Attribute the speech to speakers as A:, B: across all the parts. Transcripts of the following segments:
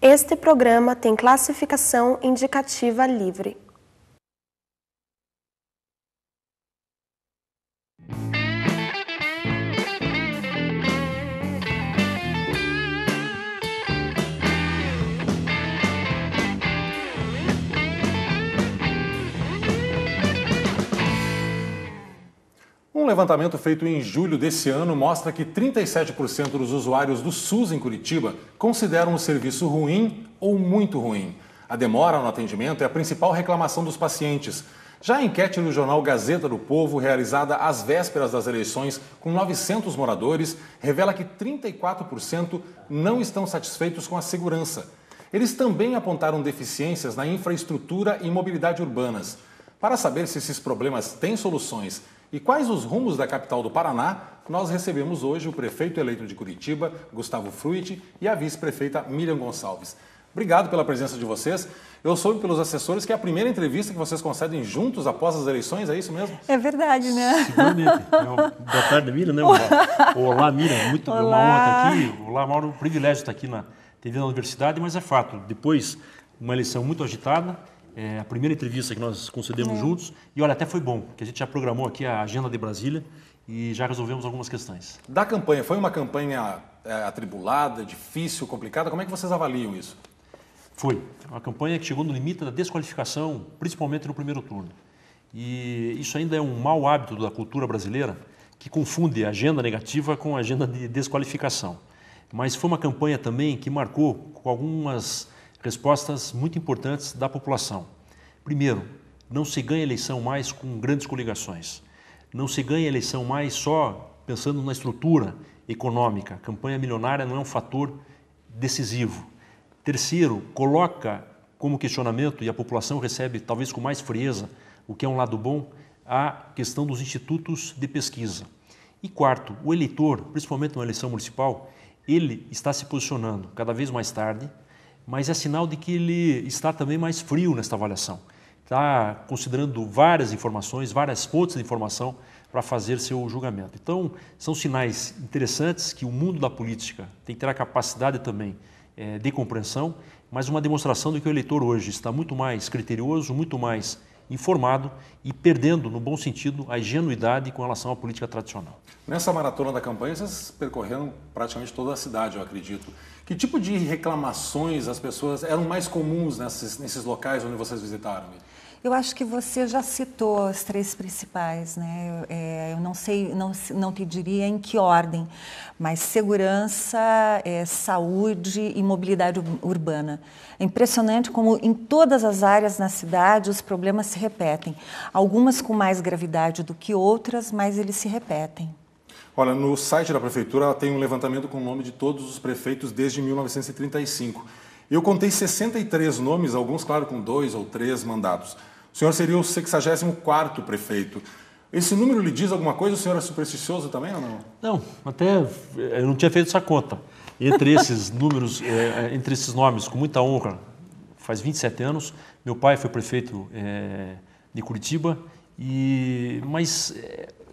A: Este programa tem classificação indicativa livre.
B: Um levantamento feito em julho desse ano mostra que 37% dos usuários do SUS em Curitiba consideram o serviço ruim ou muito ruim. A demora no atendimento é a principal reclamação dos pacientes. Já a enquete do jornal Gazeta do Povo, realizada às vésperas das eleições com 900 moradores, revela que 34% não estão satisfeitos com a segurança. Eles também apontaram deficiências na infraestrutura e mobilidade urbanas. Para saber se esses problemas têm soluções e quais os rumos da capital do Paraná, nós recebemos hoje o prefeito eleito de Curitiba, Gustavo Fruit, e a vice-prefeita Miriam Gonçalves. Obrigado pela presença de vocês. Eu soube pelos assessores que é a primeira entrevista que vocês concedem juntos após as eleições, é isso mesmo?
C: É verdade, né?
D: Seguramente. Boa tarde, Miriam, né? Olá, Miriam. Muito uma honra estar aqui. Olá, Mauro. Um privilégio estar aqui na TV da Universidade, mas é fato. Depois, uma eleição muito agitada, a primeira entrevista que nós concedemos juntos. E olha, até foi bom, que a gente já programou aqui a agenda de Brasília e já resolvemos algumas questões.
B: Da campanha, foi uma campanha atribulada, difícil, complicada? Como é que vocês avaliam isso?
D: Foi uma campanha que chegou no limite da desqualificação, principalmente no primeiro turno. E isso ainda é um mau hábito da cultura brasileira, que confunde a agenda negativa com a agenda de desqualificação. Mas foi uma campanha também que marcou com algumas respostas muito importantes da população. Primeiro, não se ganha eleição mais com grandes coligações. Não se ganha eleição mais só pensando na estrutura econômica. A campanha milionária não é um fator decisivo. Terceiro, coloca como questionamento, e a população recebe talvez com mais frieza, o que é um lado bom, a questão dos institutos de pesquisa. E quarto, o eleitor, principalmente numa eleição municipal, ele está se posicionando cada vez mais tarde, mas é sinal de que ele está também mais frio nesta avaliação. Está considerando várias informações, várias fontes de informação para fazer seu julgamento. Então, são sinais interessantes que o mundo da política tem que ter a capacidade também de compreensão, mas uma demonstração de que o eleitor hoje está muito mais criterioso, muito mais informado e perdendo, no bom sentido, a ingenuidade com relação à política tradicional.
B: Nessa maratona da campanha, vocês percorreram praticamente toda a cidade, eu acredito. Que tipo de reclamações as pessoas eram mais comuns nesses locais onde vocês visitaram?
C: Eu acho que você já citou as três principais, né? Eu não sei, não te diria em que ordem, mas segurança, saúde e mobilidade urbana. É impressionante como em todas as áreas na cidade os problemas se repetem. Algumas com mais gravidade do que outras, mas eles se repetem.
B: Olha, no site da prefeitura tem um levantamento com o nome de todos os prefeitos desde 1935. Eu contei 63 nomes, alguns, claro, com 2 ou 3 mandatos. O senhor seria o 64º prefeito. Esse número lhe diz alguma coisa? O senhor é supersticioso também ou não?
D: Não, até eu não tinha feito essa conta. Entre esses números, entre esses nomes, com muita honra, faz 27 anos, meu pai foi prefeito de Curitiba, mas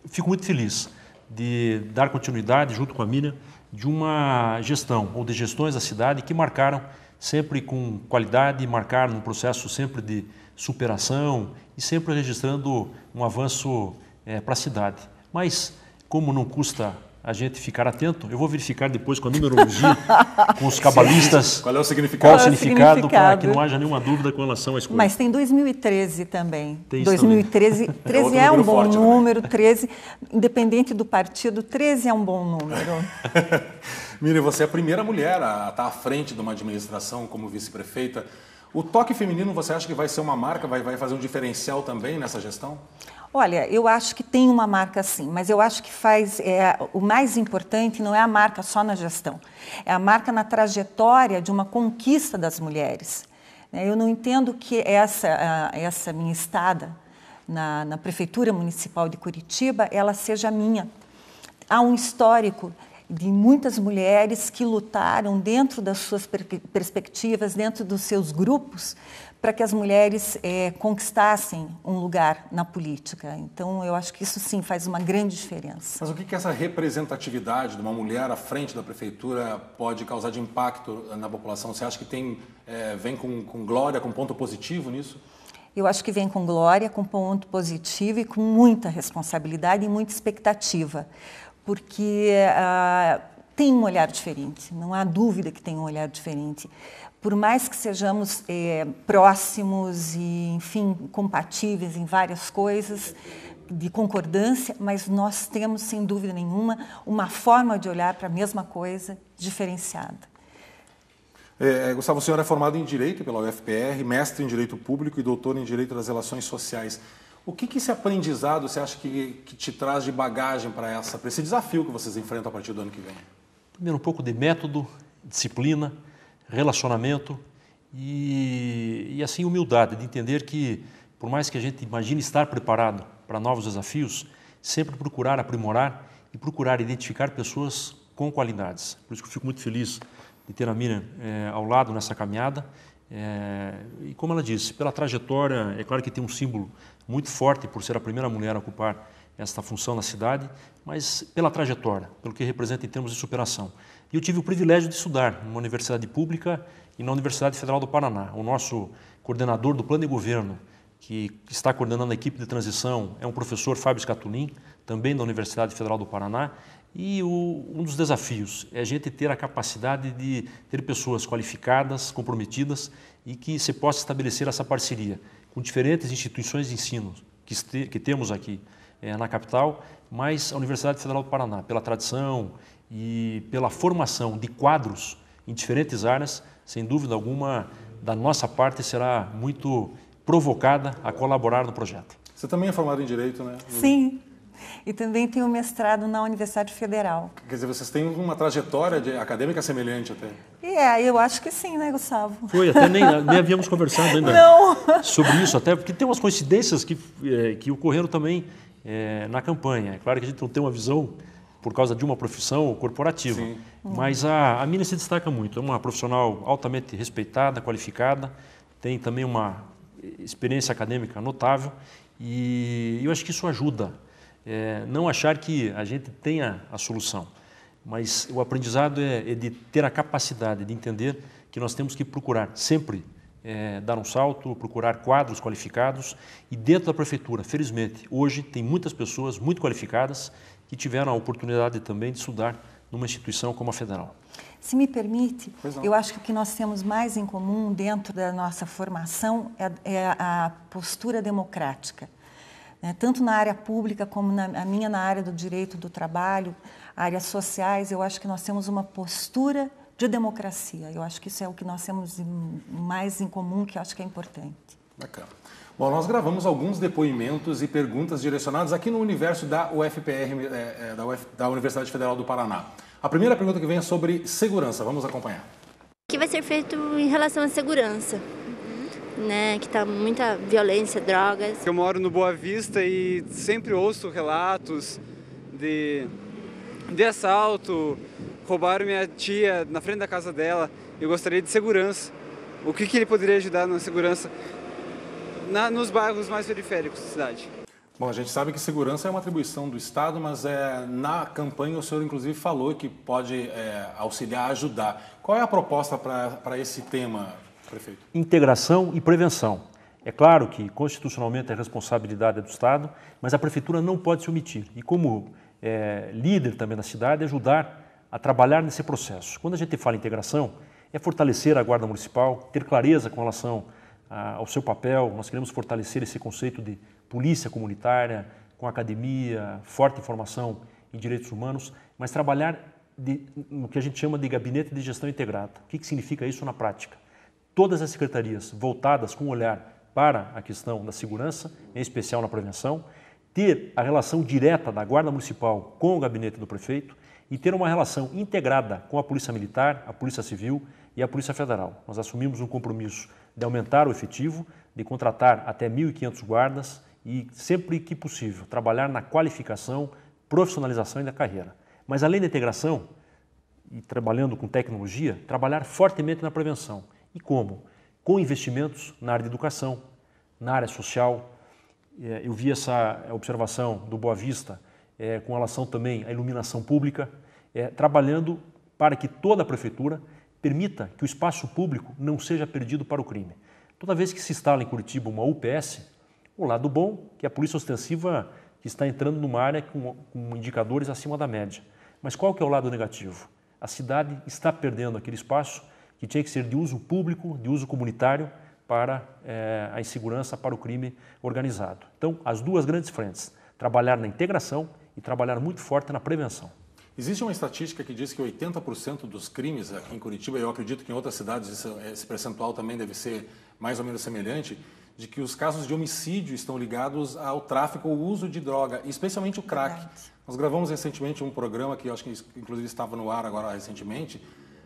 D: fico muito feliz de dar continuidade, junto com a Miriam, de uma gestão ou de gestões da cidade que marcaram sempre com qualidade, marcaram um processo sempre de superação e sempre registrando um avanço para a cidade. Mas, como não custa a gente ficar atento, eu vou verificar depois com a numerologia, com os cabalistas,
B: qual é o significado,
D: para que não haja nenhuma dúvida com relação à escolha.
C: Mas tem 2013 também.
D: Tem
C: 2013
D: também.
C: 13 é um bom número, 13, independente do partido, 13 é um bom número.
B: Miriam, você é a primeira mulher a estar à frente de uma administração como vice-prefeita. O toque feminino, você acha que vai ser uma marca, vai fazer um diferencial também nessa gestão?
C: Olha, eu acho que tem uma marca sim, mas eu acho que o mais importante não é a marca só na gestão, é a marca na trajetória de uma conquista das mulheres. Eu não entendo que essa minha estada na Prefeitura Municipal de Curitiba, ela seja minha. Há um histórico de muitas mulheres que lutaram dentro das suas perspectivas, dentro dos seus grupos, para que as mulheres conquistassem um lugar na política. Então, eu acho que isso sim faz uma grande diferença.
B: Mas o que essa representatividade de uma mulher à frente da prefeitura pode causar de impacto na população? Você acha que vem com glória, com ponto positivo nisso?
C: Eu acho que vem com glória, com ponto positivo e com muita responsabilidade e muita expectativa, porque tem um olhar diferente, não há dúvida que tem um olhar diferente. Por mais que sejamos próximos e, enfim, compatíveis em várias coisas, de concordância, mas nós temos, sem dúvida nenhuma, uma forma de olhar para a mesma coisa diferenciada.
B: Gustavo, o senhor é formado em Direito pela UFPR, mestre em Direito Público e doutor em Direito das Relações Sociais. O que esse aprendizado você acha que te traz de bagagem para esse desafio que vocês enfrentam a partir do ano que vem?
D: Primeiro, um pouco de método, disciplina, relacionamento e assim, humildade, de entender que, por mais que a gente imagine estar preparado para novos desafios, sempre procurar aprimorar e procurar identificar pessoas com qualidades. Por isso que eu fico muito feliz de ter a Miriam ao lado nessa caminhada. E como ela disse, pela trajetória, é claro que tem um símbolo muito forte por ser a primeira mulher a ocupar esta função na cidade, mas pela trajetória, pelo que representa em termos de superação. E eu tive o privilégio de estudar numa universidade pública e na Universidade Federal do Paraná. O nosso coordenador do plano de governo, que está coordenando a equipe de transição, é um professor, Fábio Scatulin, também da Universidade Federal do Paraná. E um dos desafios é a gente ter a capacidade de ter pessoas qualificadas, comprometidas e que se possa estabelecer essa parceria com diferentes instituições de ensino que temos aqui na capital, mas a Universidade Federal do Paraná, pela tradição e pela formação de quadros em diferentes áreas, sem dúvida alguma, da nossa parte será muito provocada a colaborar no projeto.
B: Você também é formado em Direito, né?
C: Sim. E também tenho mestrado na Universidade Federal.
B: Quer dizer, vocês têm uma trajetória acadêmica semelhante até.
C: Eu acho que sim, né, Gustavo?
D: Foi, até nem havíamos conversado ainda sobre isso, até porque tem umas coincidências que ocorreram também na campanha. É claro que a gente não tem uma visão por causa de uma profissão corporativa, sim, mas a Miriam se destaca muito. É uma profissional altamente respeitada, qualificada, tem também uma experiência acadêmica notável e eu acho que isso ajuda. Não achar que a gente tenha a solução, mas o aprendizado é de ter a capacidade de entender que nós temos que procurar sempre dar um salto, procurar quadros qualificados e dentro da prefeitura, felizmente, hoje tem muitas pessoas muito qualificadas que tiveram a oportunidade também de estudar numa instituição como a Federal.
C: Se me permite, eu acho que o que nós temos mais em comum dentro da nossa formação é a postura democrática. Tanto na área pública como na área do direito do trabalho, áreas sociais, eu acho que nós temos uma postura de democracia. Eu acho que isso é o que nós temos mais em comum, que eu acho que é importante.
B: Bacana. Bom, nós gravamos alguns depoimentos e perguntas direcionadas aqui no universo da UFPR, da Universidade Federal do Paraná. A primeira pergunta que vem é sobre segurança. Vamos acompanhar.
E: O que vai ser feito em relação à segurança? Que está muita violência, drogas.
F: Eu moro no Boa Vista e sempre ouço relatos de assalto, roubaram minha tia na frente da casa dela. Eu gostaria de segurança. O que ele poderia ajudar na segurança nos bairros mais periféricos da cidade?
B: Bom, a gente sabe que segurança é uma atribuição do Estado, mas na campanha o senhor inclusive falou que pode auxiliar, ajudar. Qual é a proposta para esse tema, prefeito?
D: Integração e prevenção. É claro que constitucionalmente é responsabilidade do Estado, mas a prefeitura não pode se omitir. E como líder também da cidade, ajudar a trabalhar nesse processo. Quando a gente fala em integração, é fortalecer a Guarda Municipal, ter clareza com relação ao seu papel. Nós queremos fortalecer esse conceito de polícia comunitária, com academia, forte formação em direitos humanos, mas trabalhar no que a gente chama de gabinete de gestão integrada. O que significa isso na prática? Todas as secretarias voltadas com um olhar para a questão da segurança, em especial na prevenção, ter a relação direta da Guarda Municipal com o gabinete do prefeito e ter uma relação integrada com a Polícia Militar, a Polícia Civil e a Polícia Federal. Nós assumimos um compromisso de aumentar o efetivo, de contratar até 1.500 guardas e, sempre que possível, trabalhar na qualificação, profissionalização e da carreira. Mas, além da integração, e trabalhando com tecnologia, trabalhar fortemente na prevenção. E como? Com investimentos na área de educação, na área social. Eu vi essa observação do Boa Vista com relação também à iluminação pública, trabalhando para que toda a prefeitura permita que o espaço público não seja perdido para o crime. Toda vez que se instala em Curitiba uma UPS, o lado bom é que a polícia ostensiva está entrando numa área com indicadores acima da média. Mas qual que é o lado negativo? A cidade está perdendo aquele espaço que tinha que ser de uso público, de uso comunitário, para a insegurança, para o crime organizado. Então, as duas grandes frentes, trabalhar na integração e trabalhar muito forte na prevenção.
B: Existe uma estatística que diz que 80% dos crimes aqui em Curitiba, e eu acredito que em outras cidades esse percentual também deve ser mais ou menos semelhante, de que os casos de homicídio estão ligados ao tráfico ou uso de droga, especialmente o crack. Verdade. Nós gravamos recentemente um programa que eu acho que inclusive estava no ar agora recentemente,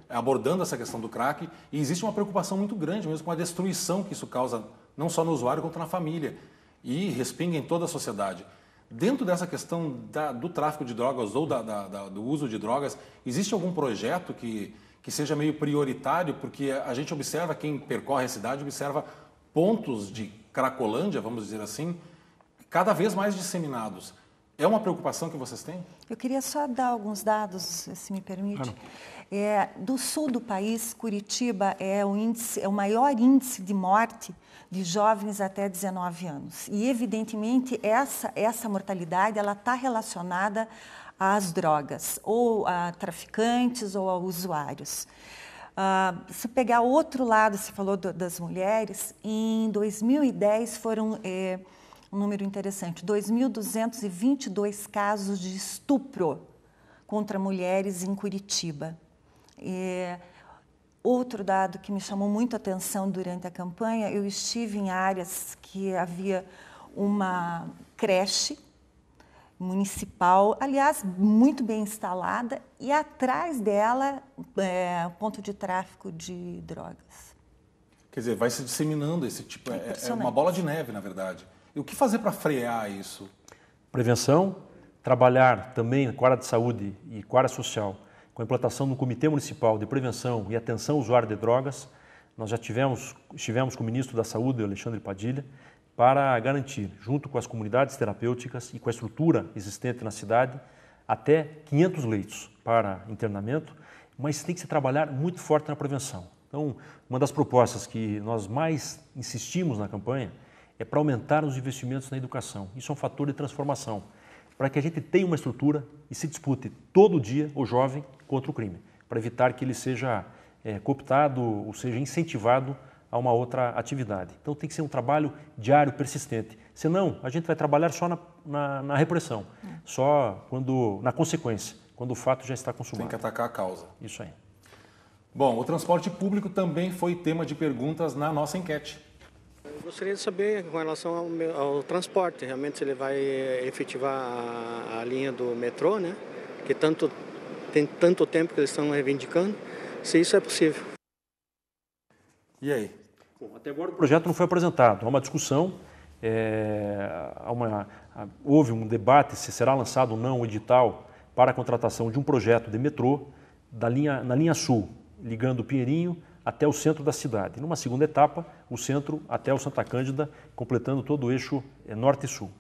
B: abordando essa questão do crack, e existe uma preocupação muito grande mesmo com a destruição que isso causa, não só no usuário, quanto na família, e respinga em toda a sociedade. Dentro dessa questão do tráfico de drogas ou do uso de drogas, existe algum projeto que seja meio prioritário? Porque a gente observa, quem percorre a cidade, observa pontos de cracolândia, vamos dizer assim, cada vez mais disseminados. É uma preocupação que vocês têm?
C: Eu queria só dar alguns dados, se me permite. Do sul do país, Curitiba é o maior índice de morte de jovens até 19 anos. E, evidentemente, essa mortalidade está relacionada às drogas, ou a traficantes ou a usuários. Se pegar outro lado, você falou das mulheres, em 2010 foram, um número interessante, 2.222 casos de estupro contra mulheres em Curitiba. Outro dado que me chamou muito a atenção durante a campanha, eu estive em áreas que havia uma creche municipal, aliás, muito bem instalada, e atrás dela ponto de tráfico de drogas.
B: Quer dizer, vai se disseminando esse tipo, é uma bola de neve, na verdade. E o que fazer para frear isso?
D: Prevenção, trabalhar também com a área de saúde e com a área social, com a implantação do Comitê Municipal de Prevenção e Atenção ao Usuário de Drogas. Nós já estivemos com o ministro da Saúde, Alexandre Padilha, para garantir, junto com as comunidades terapêuticas e com a estrutura existente na cidade, até 500 leitos para internamento, mas tem que se trabalhar muito forte na prevenção. Então, uma das propostas que nós mais insistimos na campanha é para aumentar os investimentos na educação. Isso é um fator de transformação, para que a gente tenha uma estrutura e se dispute todo dia o jovem contra o crime, para evitar que ele seja cooptado ou seja incentivado a uma outra atividade. Então tem que ser um trabalho diário, persistente. Senão, a gente vai trabalhar só na repressão, só na consequência, quando o fato já está consumado.
B: Tem que atacar a causa.
D: Isso aí.
B: Bom, o transporte público também foi tema de perguntas na nossa enquete.
G: Gostaria de saber com relação ao transporte, realmente se ele vai efetivar a linha do metrô, né? Que tem tanto tempo que eles estão reivindicando, se isso é possível.
B: E aí?
D: Bom, até agora o projeto não foi apresentado, há uma discussão, houve um debate se será lançado ou não o edital para a contratação de um projeto de metrô na linha sul, ligando Pinheirinho até o centro da cidade. Numa segunda etapa, o centro até o Santa Cândida, completando todo o eixo norte e sul.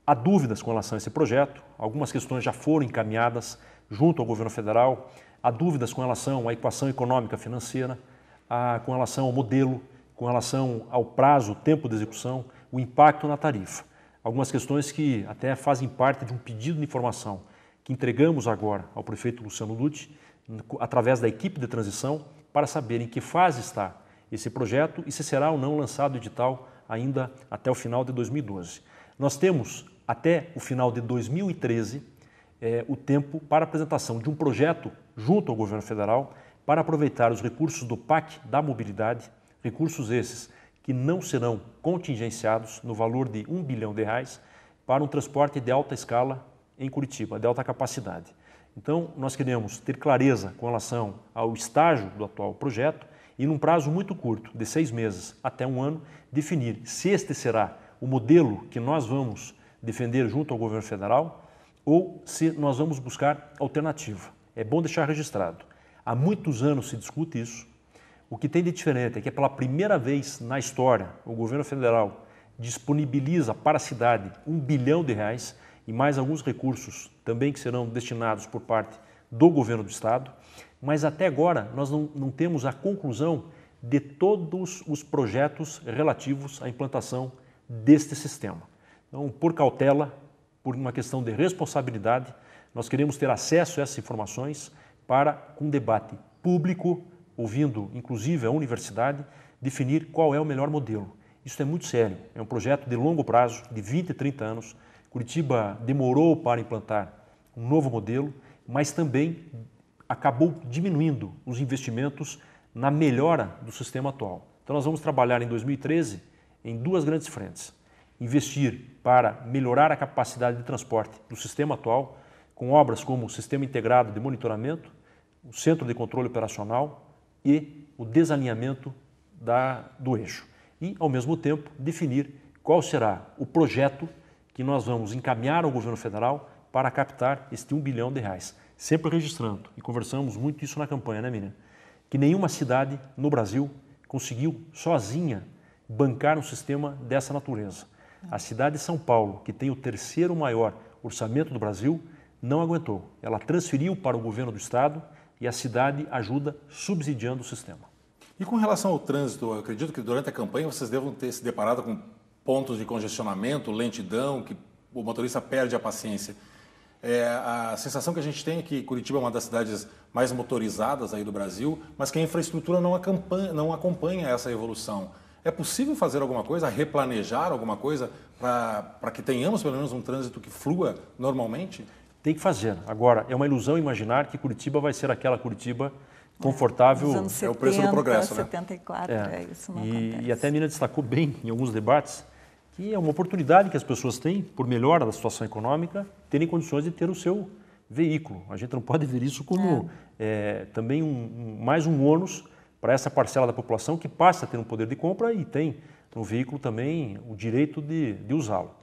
D: Há dúvidas com relação a esse projeto, algumas questões já foram encaminhadas junto ao governo federal, há dúvidas com relação à equação econômica financeira, com relação ao modelo, com relação ao prazo, tempo de execução, o impacto na tarifa. Algumas questões que até fazem parte de um pedido de informação que entregamos agora ao prefeito Luciano Lutz, através da equipe de transição, para saber em que fase está esse projeto e se será ou não lançado o edital ainda até o final de 2012. Nós temos até o final de 2013 o tempo para a apresentação de um projeto junto ao governo federal para aproveitar os recursos do PAC da mobilidade, recursos esses que não serão contingenciados no valor de R$1 bilhão para um transporte de alta escala em Curitiba, de alta capacidade. Então, nós queremos ter clareza com relação ao estágio do atual projeto e, num prazo muito curto, de 6 meses até 1 ano, definir se este será o modelo que nós vamos defender junto ao governo federal ou se nós vamos buscar alternativa. É bom deixar registrado. Há muitos anos se discute isso. O que tem de diferente é que pela primeira vez na história o governo federal disponibiliza para a cidade R$1 bilhão e mais alguns recursos também que serão destinados por parte do governo do estado, mas até agora nós não temos a conclusão de todos os projetos relativos à implantação deste sistema. Então, por cautela, por uma questão de responsabilidade, nós queremos ter acesso a essas informações para um debate público, ouvindo inclusive a universidade, definir qual é o melhor modelo. Isso é muito sério, é um projeto de longo prazo, de 20, 30 anos. Curitiba demorou para implantar um novo modelo, mas também acabou diminuindo os investimentos na melhora do sistema atual. Então nós vamos trabalhar em 2013 em duas grandes frentes. Investir para melhorar a capacidade de transporte do sistema atual, com obras como o Sistema Integrado de Monitoramento, o Centro de Controle Operacional e o desalinhamento do eixo. E, ao mesmo tempo, definir qual será o projeto que nós vamos encaminhar ao governo federal para captar este R$1 bilhão. Sempre registrando, e conversamos muito isso na campanha, né, Miriam? Que nenhuma cidade no Brasil conseguiu sozinha bancar um sistema dessa natureza. A cidade de São Paulo, que tem o terceiro maior orçamento do Brasil, não aguentou. Ela transferiu para o governo do estado e a cidade ajuda subsidiando o sistema.
B: E com relação ao trânsito, eu acredito que durante a campanha vocês devam ter se deparado com pontos de congestionamento, lentidão, que o motorista perde a paciência. A sensação que a gente tem é que Curitiba é uma das cidades mais motorizadas aí do Brasil, mas que a infraestrutura não acompanha essa evolução. É possível fazer alguma coisa, replanejar alguma coisa para que tenhamos pelo menos um trânsito que flua normalmente?
D: Tem que fazer. Agora, é uma ilusão imaginar que Curitiba vai ser aquela Curitiba confortável.
C: Anos 70,
B: é o preço do progresso,
C: 74,
B: né?
C: Isso não acontece.
D: E até a Nina destacou bem em alguns debates que é uma oportunidade que as pessoas têm, por melhora da situação econômica, terem condições de ter o seu veículo. A gente não pode ver isso como também mais um ônus para essa parcela da população que passa a ter um poder de compra e tem no veículo também o direito de usá-lo.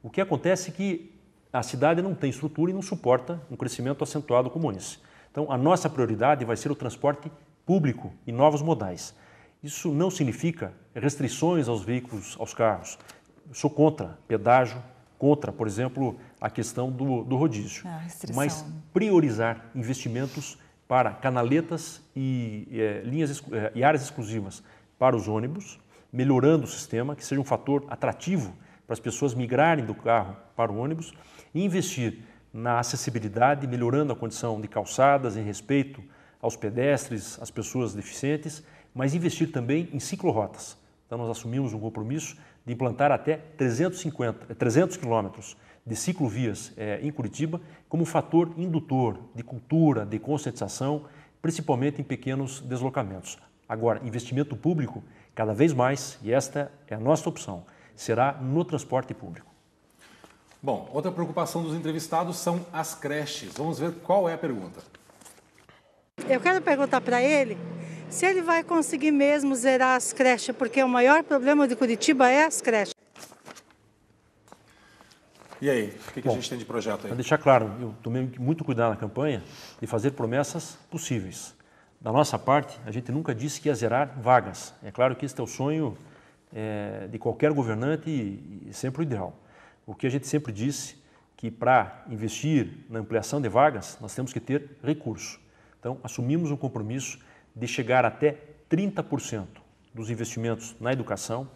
D: O que acontece é que a cidade não tem estrutura e não suporta um crescimento acentuado como esse. Então, a nossa prioridade vai ser o transporte público e novos modais. Isso não significa restrições aos veículos, aos carros. Eu sou contra pedágio, contra, por exemplo, a questão do rodízio. Mas priorizar investimentos para canaletas e áreas exclusivas para os ônibus, melhorando o sistema, que seja um fator atrativo para as pessoas migrarem do carro para o ônibus, e investir na acessibilidade, melhorando a condição de calçadas, em respeito aos pedestres, às pessoas deficientes, mas investir também em ciclorotas. Então nós assumimos um compromisso de implantar até 300 quilômetros de ciclovias em Curitiba como fator indutor de cultura, de conscientização, principalmente em pequenos deslocamentos. Agora, investimento público, cada vez mais, e esta é a nossa opção, será no transporte público.
B: Bom, outra preocupação dos entrevistados são as creches. Vamos ver qual é a pergunta.
H: Eu quero perguntar para ele se ele vai conseguir mesmo zerar as creches, porque o maior problema de Curitiba é as creches.
B: E aí, o que a gente tem de projeto aí?
D: Para deixar claro, eu tomei muito cuidado na campanha de fazer promessas possíveis. Da nossa parte, a gente nunca disse que ia zerar vagas. É claro que esse é o sonho de qualquer governante e sempre o ideal. O que a gente sempre disse que para investir na ampliação de vagas, nós temos que ter recurso. Então, assumimos um compromisso de chegar até 30% dos investimentos na educação,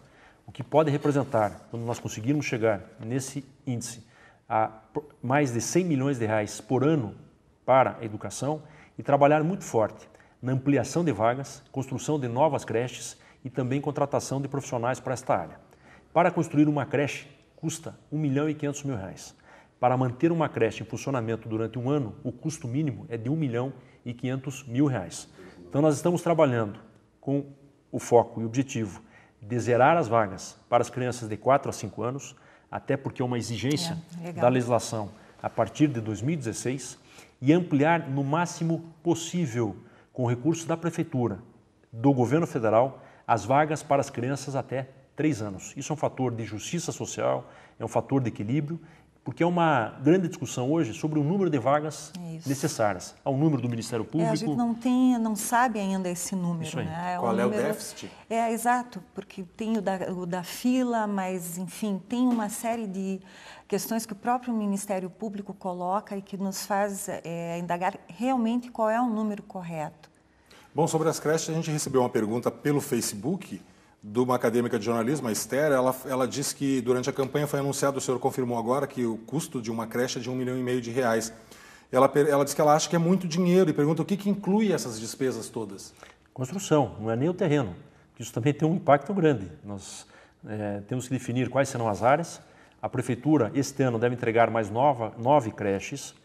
D: o que pode representar, quando nós conseguirmos chegar nesse índice, a mais de R$100 milhões por ano para a educação e trabalhar muito forte na ampliação de vagas, construção de novas creches e também contratação de profissionais para esta área. Para construir uma creche, custa R$1.500.000. Para manter uma creche em funcionamento durante um ano, o custo mínimo é de R$1.500.000. Então nós estamos trabalhando com o foco e objetivo de zerar as vagas para as crianças de 4 a 5 anos, até porque é uma exigência da legislação a partir de 2016, e ampliar no máximo possível, com recursos da Prefeitura, do Governo Federal, as vagas para as crianças até 3 anos. Isso é um fator de justiça social, é um fator de equilíbrio, Porque é uma grande discussão hoje sobre o número de vagas necessárias. Há um número do Ministério Público.
C: A gente não sabe ainda esse número.
D: Isso aí.
C: Né?
B: Qual é o déficit?
C: Exato, porque tem o da fila, mas, enfim, tem uma série de questões que o próprio Ministério Público coloca e que nos faz indagar realmente qual é o número correto.
B: Bom, sobre as creches, a gente recebeu uma pergunta pelo Facebook de uma acadêmica de jornalismo, a Esther. Ela disse que durante a campanha foi anunciado, o senhor confirmou agora, que o custo de uma creche é de R$1,5 milhão. Ela disse que ela acha que é muito dinheiro e pergunta o que inclui essas despesas todas.
D: Construção, não é nem o terreno. Isso também tem um impacto grande. Nós temos que definir quais serão as áreas. A Prefeitura, este ano, deve entregar mais 9 creches.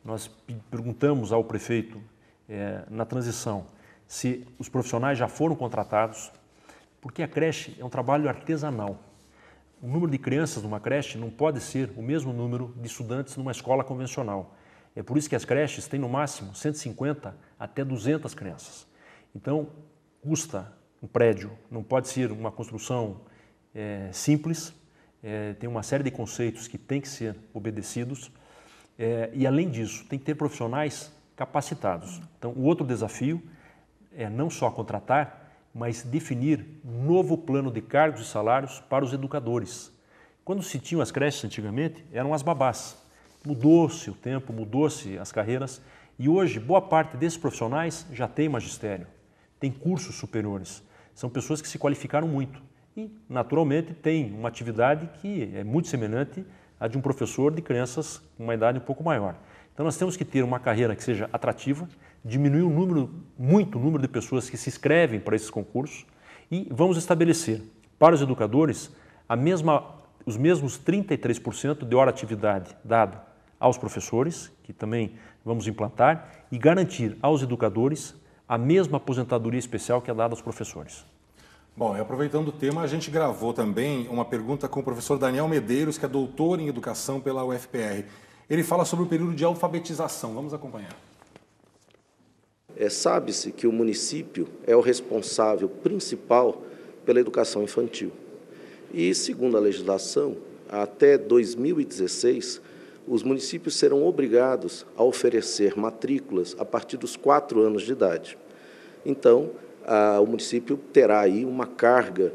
D: Nós perguntamos ao prefeito, na transição, se os profissionais já foram contratados, porque a creche é um trabalho artesanal. O número de crianças numa creche não pode ser o mesmo número de estudantes numa escola convencional. É por isso que as creches têm no máximo 150 até 200 crianças. Então, custa um prédio, não pode ser uma construção simples, tem uma série de conceitos que têm que ser obedecidos e, além disso, tem que ter profissionais capacitados. Então, o outro desafio é não só contratar, mas definir um novo plano de cargos e salários para os educadores. Quando se tinham as creches antigamente, eram as babás. Mudou-se o tempo, mudou-se as carreiras e hoje boa parte desses profissionais já tem magistério, tem cursos superiores. São pessoas que se qualificaram muito e, naturalmente, têm uma atividade que é muito semelhante à de um professor de crianças com uma idade um pouco maior. Então, nós temos que ter uma carreira que seja atrativa, diminuir muito o número de pessoas que se inscrevem para esses concursos e vamos estabelecer para os educadores os mesmos 33% de hora atividade dado aos professores, que também vamos implantar, e garantir aos educadores a mesma aposentadoria especial que é dada aos professores.
B: Bom, e aproveitando o tema, a gente gravou também uma pergunta com o professor Daniel Medeiros, que é doutor em educação pela UFPR. Ele fala sobre o período de alfabetização. Vamos acompanhar.
I: Sabe-se que o município é o responsável principal pela educação infantil. E, segundo a legislação, até 2016, os municípios serão obrigados a oferecer matrículas a partir dos 4 anos de idade. Então, o município terá aí uma carga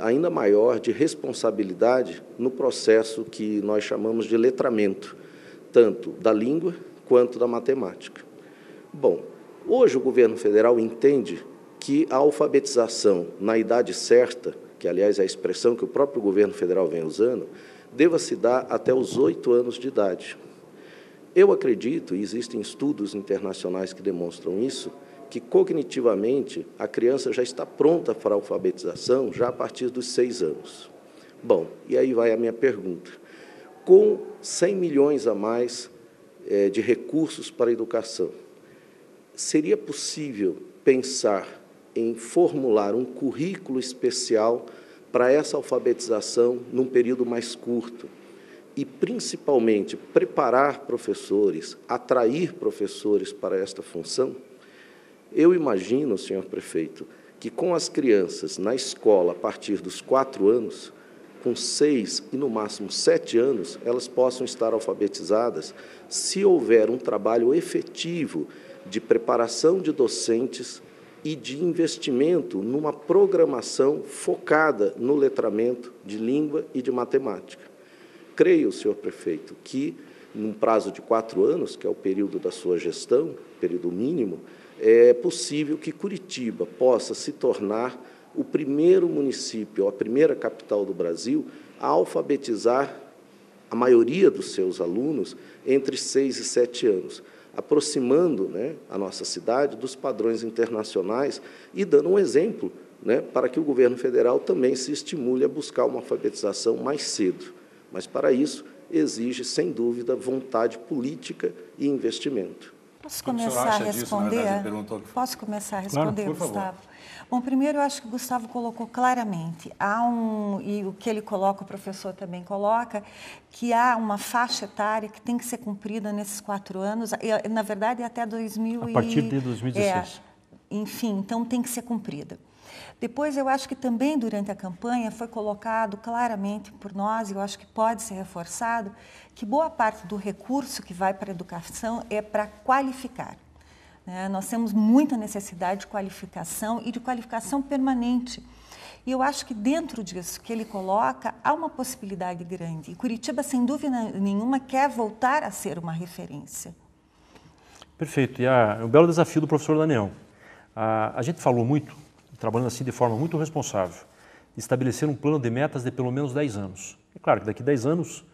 I: ainda maior de responsabilidade no processo que nós chamamos de letramento, tanto da língua quanto da matemática. Bom, hoje o governo federal entende que a alfabetização na idade certa, que aliás é a expressão que o próprio governo federal vem usando, deva se dar até os 8 anos de idade. Eu acredito, e existem estudos internacionais que demonstram isso, que cognitivamente a criança já está pronta para a alfabetização já a partir dos 6 anos. Bom, e aí vai a minha pergunta. Com 100 milhões a mais de recursos para a educação, seria possível pensar em formular um currículo especial para essa alfabetização num período mais curto e, principalmente, preparar professores, atrair professores para esta função? Eu imagino, senhor prefeito, que com as crianças na escola a partir dos 4 anos, com 6 e, no máximo, 7 anos, elas possam estar alfabetizadas se houver um trabalho efetivo de preparação de docentes e de investimento numa programação focada no letramento de língua e de matemática. Creio, senhor prefeito, que, num prazo de 4 anos, que é o período da sua gestão, período mínimo, é possível que Curitiba possa se tornar o primeiro município, a primeira capital do Brasil, a alfabetizar a maioria dos seus alunos entre 6 e 7 anos, aproximando a nossa cidade dos padrões internacionais e dando um exemplo para que o governo federal também se estimule a buscar uma alfabetização mais cedo. Mas, para isso, exige, sem dúvida, vontade política e investimento.
C: Posso começar a responder? Posso começar a responder,
B: claro, por
C: Gustavo?
B: favor.
C: Bom, primeiro eu acho que o Gustavo colocou claramente, e o que ele coloca, o professor também coloca, que há uma faixa etária que tem que ser cumprida nesses 4 anos, na verdade até 2000
D: a partir de 2016.
C: Enfim, então tem que ser cumprida. Depois, eu acho que também durante a campanha foi colocado claramente por nós, e eu acho que pode ser reforçado, que boa parte do recurso que vai para a educação é para qualificar. Nós temos muita necessidade de qualificação e de qualificação permanente. E eu acho que dentro disso que ele coloca, há uma possibilidade grande. E Curitiba, sem dúvida nenhuma, quer voltar a ser uma referência.
D: Perfeito. E é um belo desafio do professor Daniel. A gente falou muito, trabalhando assim de forma muito responsável, de estabelecer um plano de metas de pelo menos 10 anos. É claro que daqui a 10 anos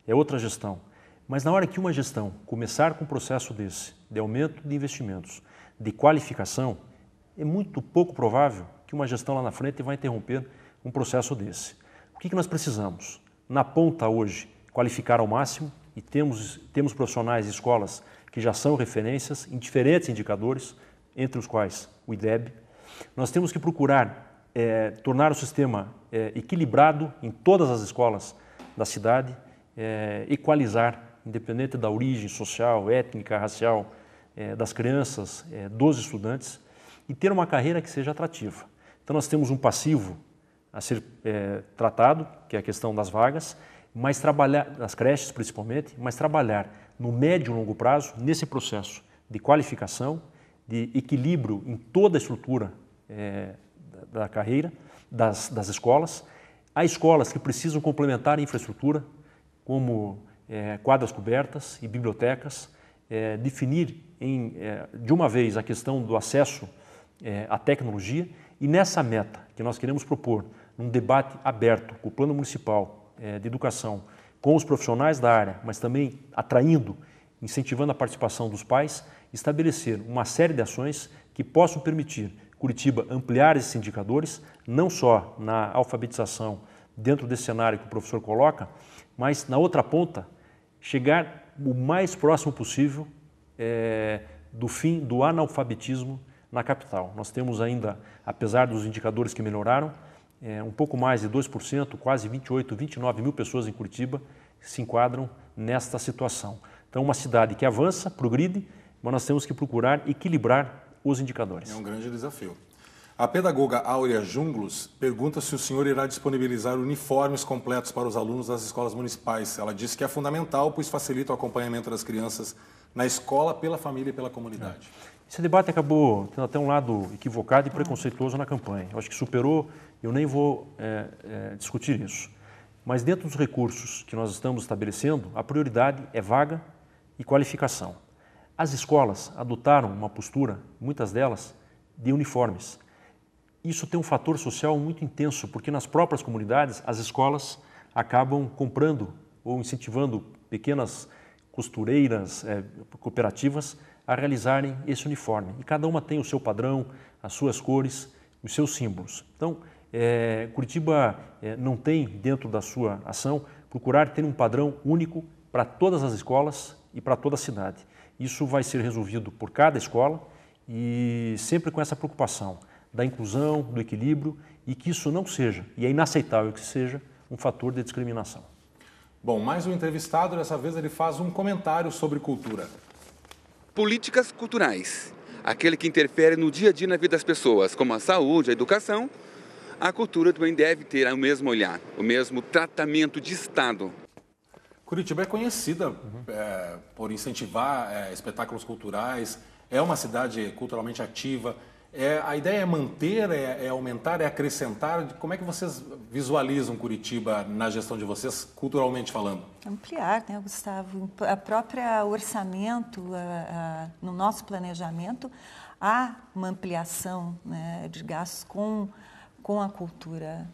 D: é outra gestão. Mas na hora que uma gestão começar com um processo desse, de aumento de investimentos, de qualificação, é muito pouco provável que uma gestão lá na frente vai interromper um processo desse. O que nós precisamos? Na ponta hoje, qualificar ao máximo, e temos profissionais e escolas que já são referências em diferentes indicadores, entre os quais o IDEB. Nós temos que procurar tornar o sistema equilibrado em todas as escolas da cidade, equalizar, independente da origem social, étnica, racial, das crianças, dos estudantes, e ter uma carreira que seja atrativa. Então nós temos um passivo a ser tratado, que é a questão das vagas, mas trabalhar, das creches principalmente, mas trabalhar no médio e longo prazo nesse processo de qualificação, de equilíbrio em toda a estrutura da carreira, das escolas. Há escolas que precisam complementar a infraestrutura, como quadras cobertas e bibliotecas, definir de uma vez a questão do acesso à tecnologia, e nessa meta que nós queremos propor, num debate aberto com o Plano Municipal de Educação, com os profissionais da área, mas também atraindo, incentivando a participação dos pais, estabelecer uma série de ações que possam permitir Curitiba ampliar esses indicadores, não só na alfabetização dentro desse cenário que o professor coloca, mas na outra ponta, chegar o mais próximo possível do fim do analfabetismo na capital. Nós temos ainda, apesar dos indicadores que melhoraram, um pouco mais de 2%, quase 28, 29 mil pessoas em Curitiba se enquadram nesta situação. Então, uma cidade que avança, progride, mas nós temos que procurar equilibrar os indicadores.
B: É um grande desafio. A pedagoga Áurea Junglos pergunta se o senhor irá disponibilizar uniformes completos para os alunos das escolas municipais. Ela disse que é fundamental, pois facilita o acompanhamento das crianças na escola, pela família e pela comunidade.
D: Esse debate acabou tendo até um lado equivocado e preconceituoso na campanha. Eu acho que superou, eu nem vou discutir isso. Mas dentro dos recursos que nós estamos estabelecendo, a prioridade é vaga e qualificação. As escolas adotaram uma postura, muitas delas, de uniformes. Isso tem um fator social muito intenso, porque nas próprias comunidades as escolas acabam comprando ou incentivando pequenas costureiras, cooperativas, a realizarem esse uniforme. E cada uma tem o seu padrão, as suas cores, os seus símbolos. Então, Curitiba não tem, dentro da sua ação, procurar ter um padrão único para todas as escolas e para toda a cidade. Isso vai ser resolvido por cada escola e sempre com essa preocupação da inclusão, do equilíbrio, e que isso não seja, e é inaceitável que seja, um fator de discriminação.
B: Bom, mais um entrevistado, dessa vez ele faz um comentário sobre cultura.
J: Políticas culturais, aquele que interfere no dia a dia na vida das pessoas, como a saúde, a educação, a cultura também deve ter o mesmo olhar, o mesmo tratamento de Estado.
B: Curitiba é conhecida por incentivar espetáculos culturais, é uma cidade culturalmente ativa. A ideia é manter, é aumentar, é acrescentar? Como é que vocês visualizam Curitiba na gestão de vocês, culturalmente falando?
C: Ampliar, né, Gustavo? A própria orçamento, no nosso planejamento, há uma ampliação, né, de gastos com a cultura.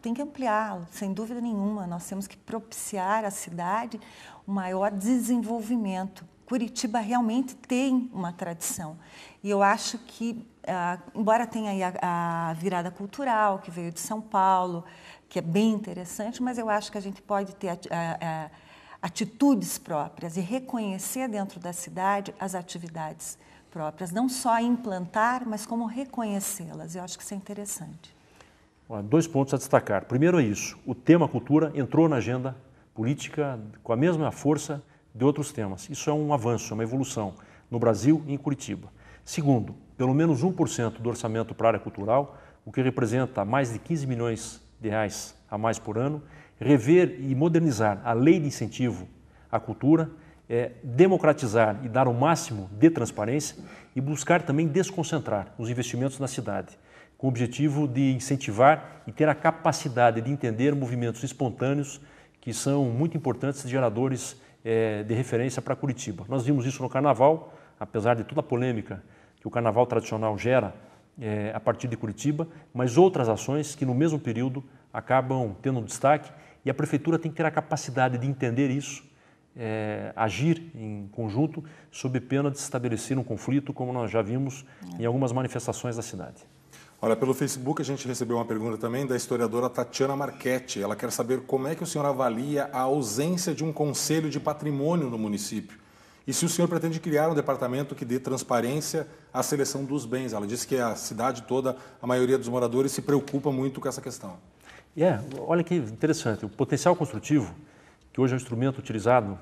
C: Tem que ampliá-lo, sem dúvida nenhuma. Nós temos que propiciar à cidade um maior desenvolvimento. Curitiba realmente tem uma tradição. E eu acho que, embora tenha aí a virada cultural, que veio de São Paulo, que é bem interessante, mas eu acho que a gente pode ter atitudes próprias e reconhecer dentro da cidade as atividades próprias. Não só implantar, mas como reconhecê-las. Eu acho que isso é interessante.
D: 2 pontos a destacar. Primeiro é isso, o tema cultura entrou na agenda política com a mesma força de outros temas. Isso é um avanço, é uma evolução no Brasil e em Curitiba. Segundo, pelo menos 1% do orçamento para a área cultural, o que representa mais de 15 milhões de reais a mais por ano, rever e modernizar a lei de incentivo à cultura, democratizar e dar o máximo de transparência e buscar também desconcentrar os investimentos na cidade, com o objetivo de incentivar e ter a capacidade de entender movimentos espontâneos que são muito importantes, geradores de referência para Curitiba. Nós vimos isso no Carnaval, apesar de toda a polêmica que o Carnaval tradicional gera a partir de Curitiba, mas outras ações que no mesmo período acabam tendo um destaque e a Prefeitura tem que ter a capacidade de entender isso, agir em conjunto, sob pena de se estabelecer um conflito, como nós já vimos em algumas manifestações da cidade.
B: Olha, pelo Facebook a gente recebeu uma pergunta também da historiadora Tatiana Marchetti. Ela quer saber como é que o senhor avalia a ausência de um conselho de patrimônio no município e se o senhor pretende criar um departamento que dê transparência à seleção dos bens. Ela disse que a cidade toda, a maioria dos moradores se preocupa muito com essa questão.
D: Olha que interessante, o potencial construtivo, que hoje é um instrumento utilizado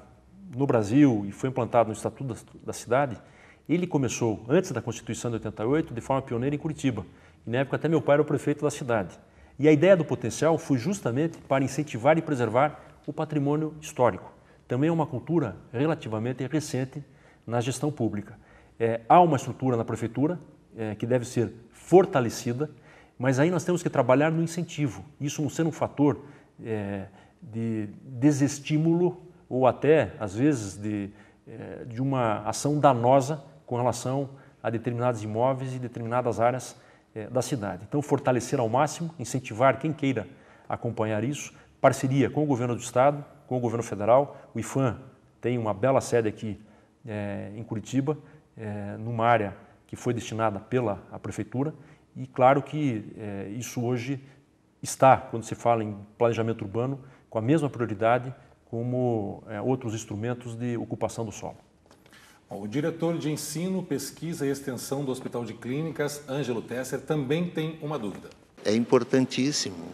D: no Brasil e foi implantado no Estatuto da Cidade, ele começou antes da Constituição de 88 de forma pioneira em Curitiba. E na época até meu pai era o prefeito da cidade. E a ideia do potencial foi justamente para incentivar e preservar o patrimônio histórico. Também é uma cultura relativamente recente na gestão pública. Há uma estrutura na prefeitura que deve ser fortalecida, mas aí nós temos que trabalhar no incentivo. Isso não sendo um fator de desestímulo ou até, às vezes, de uma ação danosa com relação a determinados imóveis e determinadas áreas da cidade. Então, fortalecer ao máximo, incentivar quem queira acompanhar isso, parceria com o governo do estado, com o governo federal. O IFAM tem uma bela sede aqui em Curitiba, numa área que foi destinada pela prefeitura e claro que isso hoje está, quando se fala em planejamento urbano, com a mesma prioridade como outros instrumentos de ocupação do solo.
B: O diretor de Ensino, Pesquisa e Extensão do Hospital de Clínicas, Ângelo Tesser, também tem uma dúvida.
K: É importantíssimo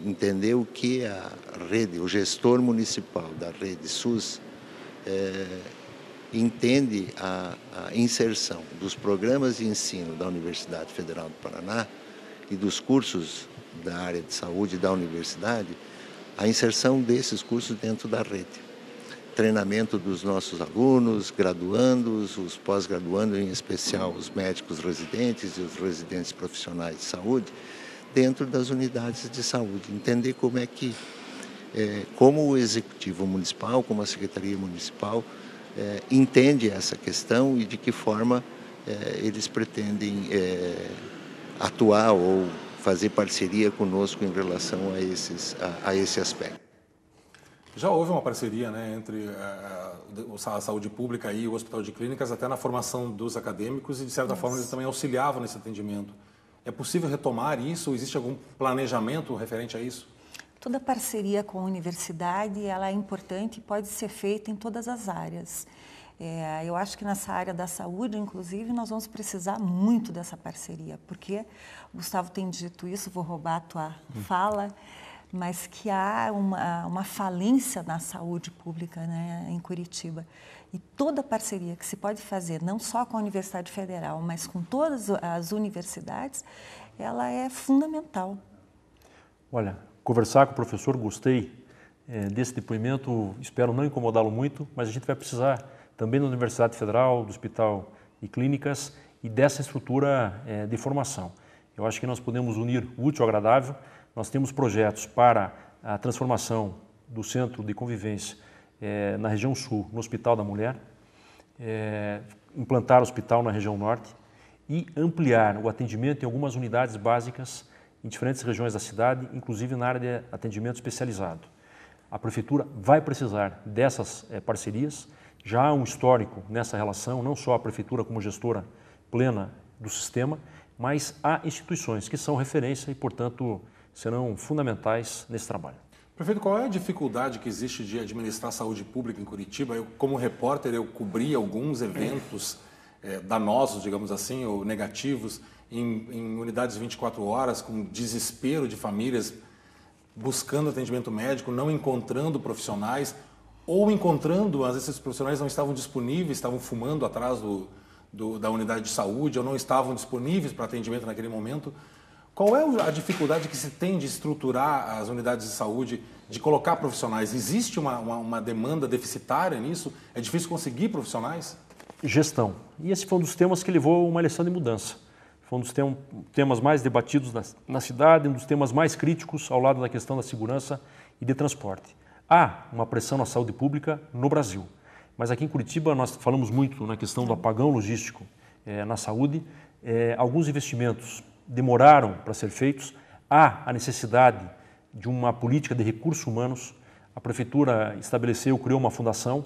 K: entender o que a rede, o gestor municipal da rede SUS entende a inserção dos programas de ensino da Universidade Federal do Paraná e dos cursos da área de saúde da universidade, a inserção desses cursos dentro da rede. Treinamento dos nossos alunos, graduandos, os pós-graduandos, em especial os médicos residentes e os residentes profissionais de saúde, dentro das unidades de saúde. Entender como é que, como o Executivo Municipal, como a Secretaria Municipal, entende essa questão e de que forma eles pretendem atuar ou fazer parceria conosco em relação a esse aspecto.
B: Já houve uma parceria, né, entre a saúde pública e o Hospital de Clínicas, até na formação dos acadêmicos e, de certa forma, eles também auxiliavam nesse atendimento. É possível retomar isso ou existe algum planejamento referente a isso?
C: Toda parceria com a universidade ela é importante e pode ser feita em todas as áreas. Eu acho que nessa área da saúde, inclusive, nós vamos precisar muito dessa parceria, porque o Gustavo tem dito isso, vou roubar a tua fala, mas que há uma falência na saúde pública, né, em Curitiba. E toda parceria que se pode fazer, não só com a Universidade Federal, mas com todas as universidades, ela é fundamental.
D: Olha, conversar com o professor, gostei desse depoimento, espero não incomodá-lo muito, mas a gente vai precisar também da Universidade Federal, do Hospital e Clínicas e dessa estrutura de formação. Eu acho que nós podemos unir o útil ao agradável. Nós temos projetos para a transformação do centro de convivência na região sul, no Hospital da Mulher, implantar o hospital na região norte e ampliar o atendimento em algumas unidades básicas em diferentes regiões da cidade, inclusive na área de atendimento especializado. A Prefeitura vai precisar dessas parcerias, já há um histórico nessa relação, não só a Prefeitura como gestora plena do sistema, mas há instituições que são referência e, portanto, serão fundamentais nesse trabalho.
B: Prefeito, qual é a dificuldade que existe de administrar a saúde pública em Curitiba? Eu, como repórter, eu cobri alguns eventos danosos, digamos assim, ou negativos, em unidades 24 horas, com desespero de famílias buscando atendimento médico, não encontrando profissionais, ou encontrando, às vezes esses profissionais não estavam disponíveis, estavam fumando atrás da unidade de saúde, ou não estavam disponíveis para atendimento naquele momento. Qual é a dificuldade que se tem de estruturar as unidades de saúde, de colocar profissionais? Existe uma demanda deficitária nisso? É difícil conseguir profissionais?
D: Gestão. E esse foi um dos temas que levou uma lição de mudança. Foi um dos temas mais debatidos na cidade, um dos temas mais críticos ao lado da questão da segurança e de transporte. Há uma pressão na saúde pública no Brasil, mas aqui em Curitiba nós falamos muito na questão do apagão logístico na saúde. Alguns investimentos demoraram para ser feitos. Há a necessidade de uma política de recursos humanos. A Prefeitura criou uma fundação,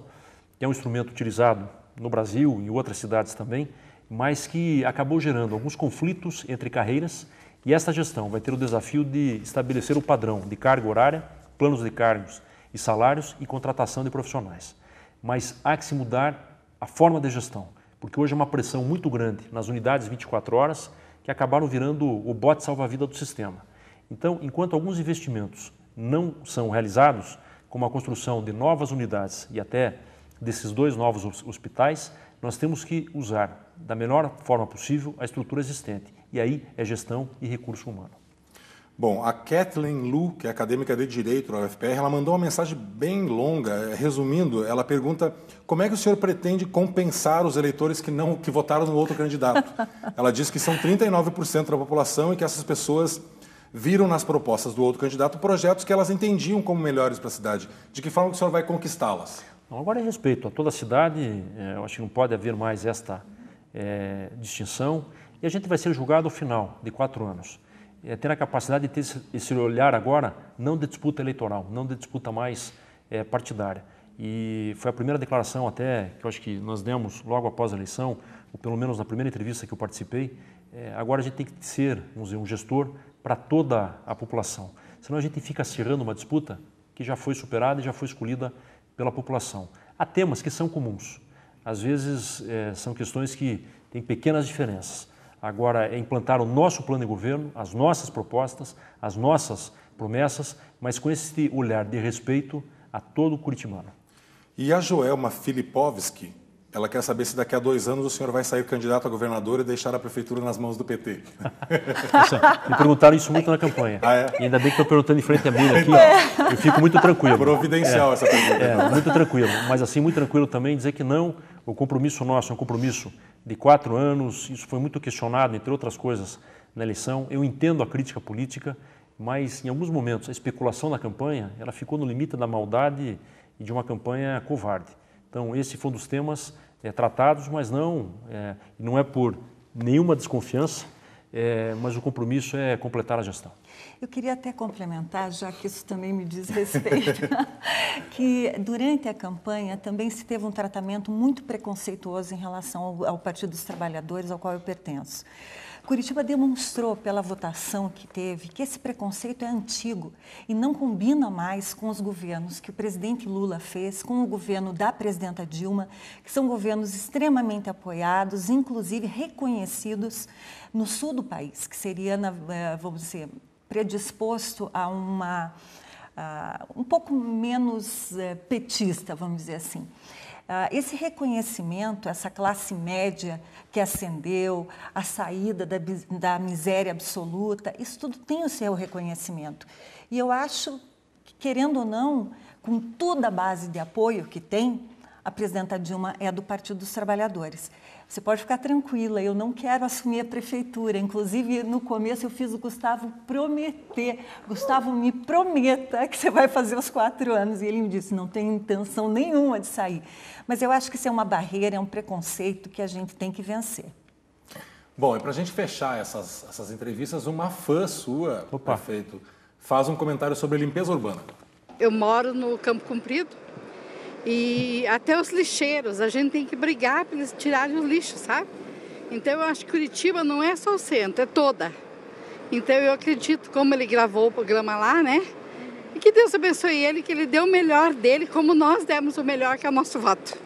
D: que é um instrumento utilizado no Brasil e em outras cidades também, mas que acabou gerando alguns conflitos entre carreiras, e esta gestão vai ter o desafio de estabelecer o padrão de carga horária, planos de cargos e salários e contratação de profissionais. Mas há que se mudar a forma de gestão, porque hoje é uma pressão muito grande nas unidades 24 horas que acabaram virando o bote salva-vida do sistema. Então, enquanto alguns investimentos não são realizados, como a construção de novas unidades e até desses 2 novos hospitais, nós temos que usar da melhor forma possível a estrutura existente. E aí é gestão e recurso humano.
B: Bom, a Kathleen Lu, que é acadêmica de Direito da UFPR, ela mandou uma mensagem bem longa. Resumindo, ela pergunta como é que o senhor pretende compensar os eleitores que votaram no outro candidato. Ela diz que são 39% da população e que essas pessoas viram nas propostas do outro candidato projetos que elas entendiam como melhores para a cidade. De que forma que o senhor vai conquistá-las?
D: Agora é respeito a toda a cidade, eu acho que não pode haver mais esta distinção, e a gente vai ser julgado ao final de 4 anos. Ter a capacidade de ter esse olhar agora, não de disputa eleitoral, não de disputa mais partidária. E foi a primeira declaração até que eu acho que nós demos logo após a eleição, ou pelo menos na primeira entrevista que eu participei. Agora a gente tem que ser, vamos dizer, um gestor para toda a população. Senão a gente fica acirrando uma disputa que já foi superada e já foi escolhida pela população. Há temas que são comuns. Às vezes são questões que têm pequenas diferenças. Agora é implantar o nosso plano de governo, as nossas propostas, as nossas promessas, mas com esse olhar de respeito a todo o curitibano.
B: E a Joelma Filipovski, ela quer saber se daqui a 2 anos o senhor vai sair candidato a governador e deixar a prefeitura nas mãos do PT.
D: Me perguntaram isso muito na campanha. E ainda bem que estou perguntando em frente a mim aqui, ó, eu fico muito tranquilo.
B: Providencial essa pergunta.
D: Muito tranquilo, mas assim, muito tranquilo também dizer que não, o compromisso nosso é um compromisso de 4 anos, isso foi muito questionado, entre outras coisas, na eleição. Eu entendo a crítica política, mas em alguns momentos a especulação na campanha, ela ficou no limite da maldade e de uma campanha covarde. Então, esse foi um dos temas tratados, mas não é por nenhuma desconfiança, mas o compromisso é completar a gestão.
C: Eu queria até complementar, já que isso também me diz respeito, que durante a campanha também se teve um tratamento muito preconceituoso em relação ao Partido dos Trabalhadores, ao qual eu pertenço. Curitiba demonstrou pela votação que teve que esse preconceito é antigo e não combina mais com os governos que o presidente Lula fez, com o governo da presidenta Dilma, que são governos extremamente apoiados, inclusive reconhecidos no sul do país, que seria, vamos dizer, predisposto a um pouco menos petista, vamos dizer assim. Esse reconhecimento, essa classe média que ascendeu, a saída da miséria absoluta, isso tudo tem o seu reconhecimento. E eu acho que, querendo ou não, com toda a base de apoio que tem, a presidenta Dilma é do Partido dos Trabalhadores. Você pode ficar tranquila, eu não quero assumir a prefeitura. Inclusive, no começo eu fiz o Gustavo prometer. Gustavo, me prometa que você vai fazer os 4 anos. E ele me disse, não tenho intenção nenhuma de sair. Mas eu acho que isso é uma barreira, é um preconceito que a gente tem que vencer.
B: Bom, e para a gente fechar essas entrevistas, uma fã sua, prefeito, faz um comentário sobre limpeza urbana.
L: Eu moro no Campo Comprido. E até os lixeiros, a gente tem que brigar para eles tirarem o lixo, sabe? Então eu acho que Curitiba não é só o centro, é toda. Então eu acredito, como ele gravou o programa lá, né? E que Deus abençoe ele, que ele dê o melhor dele, como nós demos o melhor, que é o nosso voto.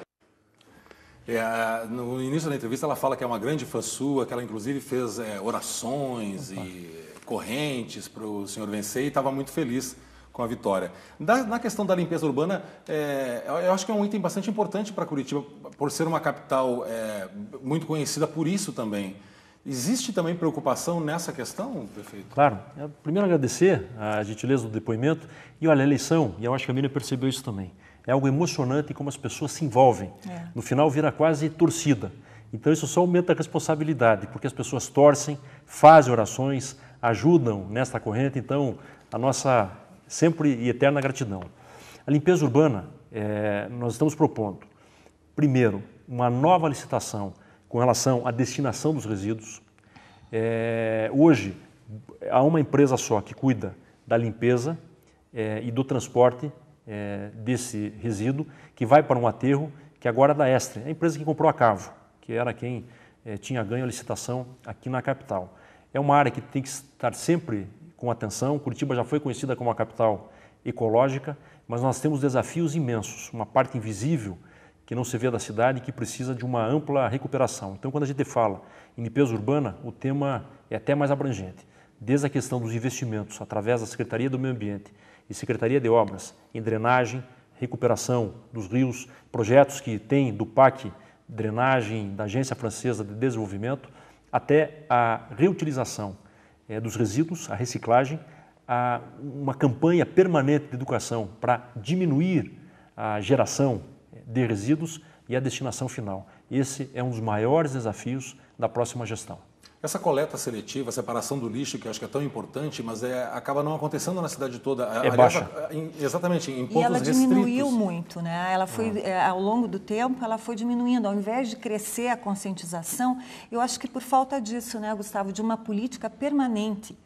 B: No início da entrevista ela fala que é uma grande fã sua, que ela inclusive fez orações e correntes para o senhor vencer e estava muito feliz com a vitória. Na questão da limpeza urbana, eu acho que é um item bastante importante para Curitiba, por ser uma capital muito conhecida por isso também. Existe também preocupação nessa questão, prefeito?
D: Claro. Primeiro agradecer a gentileza do depoimento e olha, a eleição, e eu acho que a Miriam percebeu isso também, é algo emocionante como as pessoas se envolvem. No final vira quase torcida. Então isso só aumenta a responsabilidade, porque as pessoas torcem, fazem orações, ajudam nesta corrente, então a nossa sempre e eterna gratidão. A limpeza urbana, nós estamos propondo, primeiro, uma nova licitação com relação à destinação dos resíduos. Hoje, há uma empresa só que cuida da limpeza e do transporte desse resíduo, que vai para um aterro, que agora é da Estre, a empresa que comprou a Cavo, que era quem tinha ganho a licitação aqui na capital. É uma área que tem que estar sempre com atenção. Curitiba já foi conhecida como uma capital ecológica, mas nós temos desafios imensos, uma parte invisível que não se vê da cidade e que precisa de uma ampla recuperação. Então, quando a gente fala em limpeza urbana, o tema é até mais abrangente, desde a questão dos investimentos através da Secretaria do Meio Ambiente e Secretaria de Obras em drenagem, recuperação dos rios, projetos que tem do PAC, drenagem da Agência Francesa de Desenvolvimento, até a reutilização dos resíduos, a reciclagem, uma campanha permanente de educação para diminuir a geração de resíduos e a destinação final. Esse é um dos maiores desafios da próxima gestão.
B: Essa coleta seletiva, a separação do lixo, que eu acho que é tão importante, mas acaba não acontecendo na cidade toda.
D: Baixa.
B: Exatamente, em pontos restritos.
C: E ela diminuiu muito, né? Ela foi, ao longo do tempo, ela foi diminuindo. Ao invés de crescer a conscientização, eu acho que por falta disso, né, Gustavo, de uma política permanente.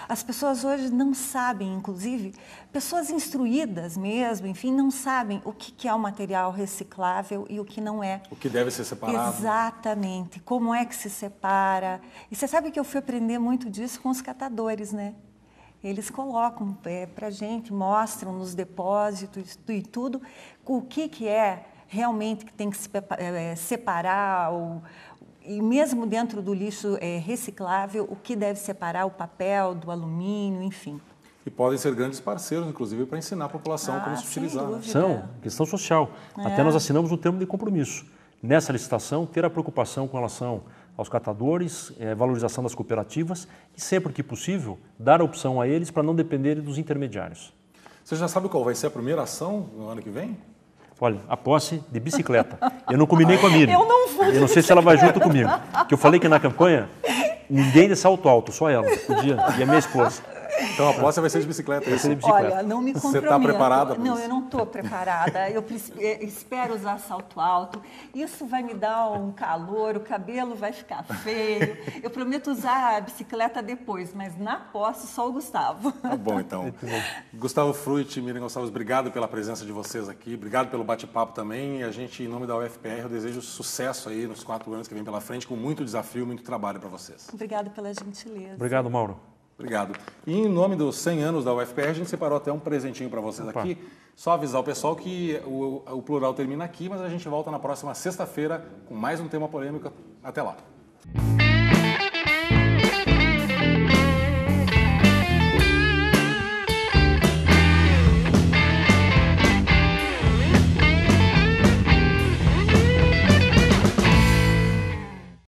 C: As pessoas hoje não sabem, inclusive, pessoas instruídas mesmo, enfim, não sabem o que é o material reciclável e o que não é. O
B: que deve ser separado.
C: Exatamente. Como é que se separa. E você sabe que eu fui aprender muito disso com os catadores, né? Eles colocam para a gente, mostram nos depósitos e tudo, o que é realmente que tem que se separar, e mesmo dentro do lixo reciclável, o que deve separar o papel do alumínio, enfim.
B: E podem ser grandes parceiros, inclusive, para ensinar a população como se utilizar.
D: São, questão social. Até nós assinamos um termo de compromisso. Nessa licitação, ter a preocupação com relação aos catadores, valorização das cooperativas e, sempre que possível, dar a opção a eles para não dependerem dos intermediários.
B: Você já sabe qual vai ser a primeira ação no ano que vem?
D: Olha, a posse de bicicleta. Eu não combinei com a Miriam.
C: Eu não vou.
D: Eu não sei se ela vai junto comigo. Porque eu falei que na campanha ninguém de salto alto, só ela podia, e a minha esposa.
B: Então a posse vai ser de bicicleta.
C: Olha, não me comprometo.
B: Você está preparada?
C: Não, eu não estou preparada. Eu espero usar salto alto. Isso vai me dar um calor, o cabelo vai ficar feio. Eu prometo usar a bicicleta depois, mas na posse só o Gustavo.
B: Tá bom, então. Gustavo Fruit, Miriam Gonçalves, obrigado pela presença de vocês aqui. Obrigado pelo bate-papo também. E a gente, em nome da UFPR, eu desejo sucesso aí nos 4 anos que vem pela frente, com muito desafio, muito trabalho para vocês.
C: Obrigada pela gentileza.
D: Obrigado, Mauro.
B: Obrigado. E em nome dos 100 anos da UFPR, a gente separou até um presentinho para vocês aqui. Só avisar o pessoal que o Plural termina aqui, mas a gente volta na próxima sexta-feira com mais um tema polêmico. Até lá.